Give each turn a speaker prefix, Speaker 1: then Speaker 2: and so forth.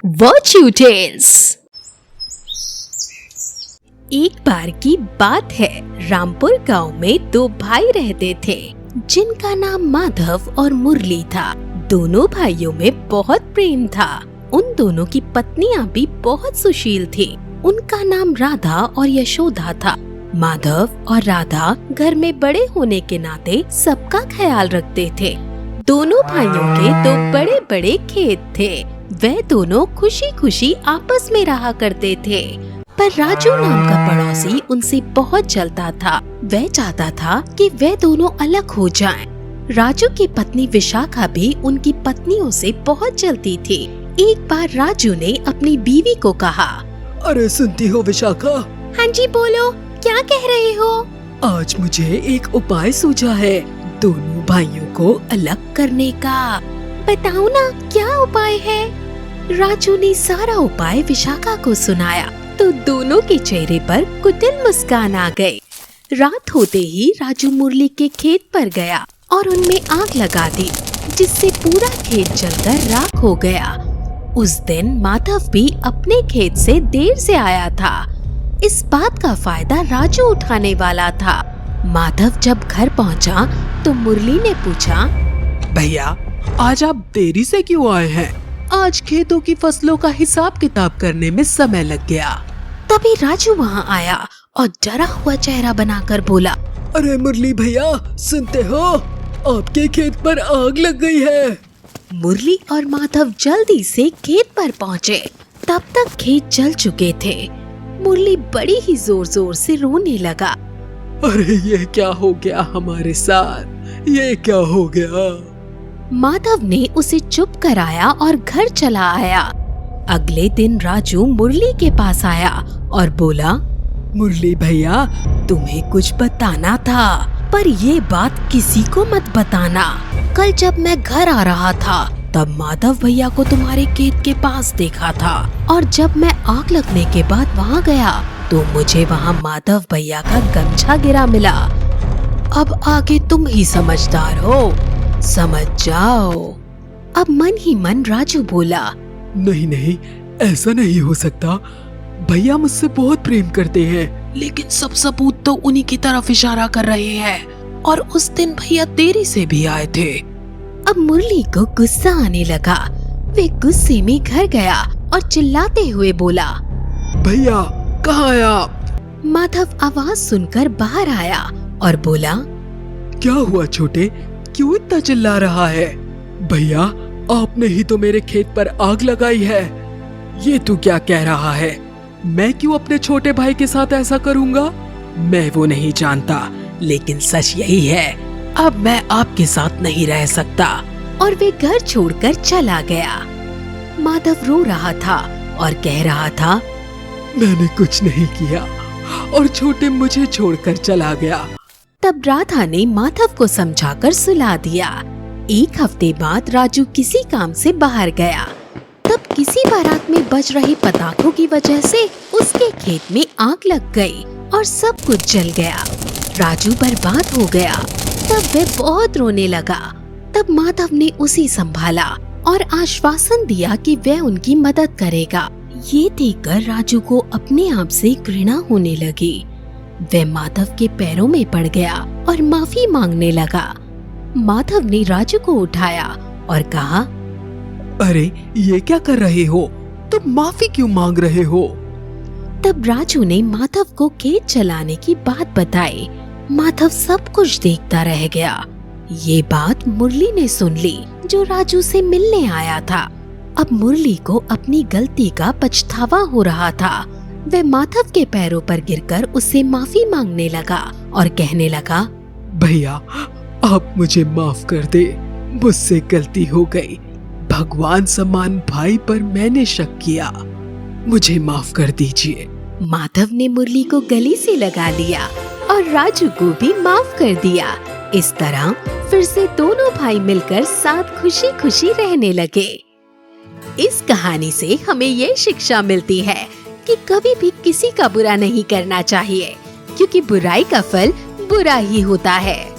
Speaker 1: Virtue tales. एक बार की बात है, रामपुर गांव में दो भाई रहते थे जिनका नाम माधव और मुरली था। दोनों भाइयों में बहुत प्रेम था। उन दोनों की पत्नियां भी बहुत सुशील थी। उनका नाम राधा और यशोदा था। माधव और राधा घर में बड़े होने के नाते सबका ख्याल रखते थे। दोनों भाइयों के दो बड़े बड़े खेत थे। वे दोनों खुशी खुशी आपस में रहा करते थे। पर राजू नाम का पड़ोसी उनसे बहुत जलता था। वह चाहता था कि वे दोनों अलग हो जाएं। राजू की पत्नी विशाखा भी उनकी पत्नियों से बहुत जलती थी। एक बार राजू ने अपनी बीवी को कहा,
Speaker 2: अरे सुनती हो विशाखा?
Speaker 1: हाँ जी बोलो, क्या कह रहे हो?
Speaker 2: आज मुझे एक उपाय सूझा है दोनों भाइयों को अलग करने का।
Speaker 1: बताओ ना, क्या उपाय है? राजू ने सारा उपाय विशाखा को सुनाया तो दोनों के चेहरे पर कुटिल मुस्कान आ गई। रात होते ही राजू मुरली के खेत पर गया और उनमें आग लगा दी, जिससे पूरा खेत जलकर राख हो गया। उस दिन माधव भी अपने खेत से देर से आया था। इस बात का फायदा राजू उठाने वाला था। माधव जब घर पहुंचा तो मुरली ने पूछा,
Speaker 2: भैया आज आप देरी से क्यों आए हैं? आज खेतों की फसलों का हिसाब किताब करने में समय लग गया।
Speaker 1: तभी राजू वहाँ आया और डरा हुआ चेहरा बनाकर बोला,
Speaker 2: अरे मुरली भैया सुनते हो? आपके खेत पर आग लग गई है।
Speaker 1: मुरली और माधव जल्दी से खेत पर पहुँचे। तब तक खेत जल चुके थे। मुरली बड़ी ही जोर जोर से रोने लगा।
Speaker 2: अरे ये क्या हो गया हमारे साथ? ये क्या हो गया?
Speaker 1: माधव ने उसे चुप कराया और घर चला आया। अगले दिन राजू मुरली के पास आया और बोला,
Speaker 2: मुरली भैया तुम्हें कुछ बताना था,
Speaker 1: पर ये बात किसी को मत बताना। कल जब मैं घर आ रहा था तब माधव भैया को तुम्हारे खेत के पास देखा था, और जब मैं आग लगने के बाद वहाँ गया तो मुझे वहाँ माधव भैया का गमछा गिरा मिला। अब आगे तुम ही समझदार हो, समझ जाओ। अब मन ही मन राजू बोला,
Speaker 2: नहीं नहीं ऐसा नहीं हो सकता। भैया मुझसे बहुत प्रेम करते हैं, लेकिन सब सबूत तो उन्हीं की तरफ इशारा कर रहे हैं। और उस दिन भैया देरी से भी आए थे।
Speaker 1: अब मुरली को गुस्सा आने लगा। वे गुस्से में घर गया और चिल्लाते हुए बोला,
Speaker 2: भैया कहाँ हैं आप?
Speaker 1: माधव आवाज सुनकर बाहर आया और बोला,
Speaker 2: क्या हुआ छोटे, क्यों इतना चिल्ला रहा है? भैया आपने ही तो मेरे खेत पर आग लगाई है। ये तू क्या कह रहा है? मैं क्यों अपने छोटे भाई के साथ ऐसा करूँगा? मैं वो नहीं जानता, लेकिन सच यही है, अब मैं आपके साथ नहीं रह सकता।
Speaker 1: और वे घर छोड़कर चला गया। माधव रो रहा था और कह रहा था,
Speaker 2: मैंने कुछ नहीं किया और छोटे मुझे छोड़कर चला गया।
Speaker 1: तब राधा ने माधव को समझाकर सुला दिया। एक हफ्ते बाद राजू किसी काम से बाहर गया। तब किसी बारात में बज रहे पटाखों की वजह से उसके खेत में आग लग गई और सब कुछ जल गया। राजू बर्बाद हो गया। तब वह बहुत रोने लगा। तब माधव ने उसे संभाला और आश्वासन दिया कि वह उनकी मदद करेगा। ये देखकर राजू को अपने आप से घृणा होने लगी। वह माधव के पैरों में पड़ गया और माफी मांगने लगा। माधव ने राजू को उठाया और कहा,
Speaker 2: अरे ये क्या कर रहे हो? तुम माफी क्यों मांग रहे हो?
Speaker 1: तब राजू ने माधव को खेत चलाने की बात बताई। माधव सब कुछ देखता रह गया। ये बात मुरली ने सुन ली, जो राजू से मिलने आया था। अब मुरली को अपनी गलती का पछतावा हो रहा था। वह माधव के पैरों पर गिरकर उससे माफी मांगने लगा और कहने लगा,
Speaker 2: भैया आप मुझे माफ कर दे, मुझसे गलती हो गई। भगवान समान भाई पर मैंने शक किया, मुझे माफ कर दीजिए।
Speaker 1: माधव ने मुरली को गले से लगा लिया और राजू को भी माफ कर दिया। इस तरह फिर से दोनों भाई मिलकर साथ खुशी खुशी रहने लगे। इस कहानी से हमें ये शिक्षा मिलती है कि कभी भी किसी का बुरा नहीं करना चाहिए, क्योंकि बुराई का फल बुरा ही होता है।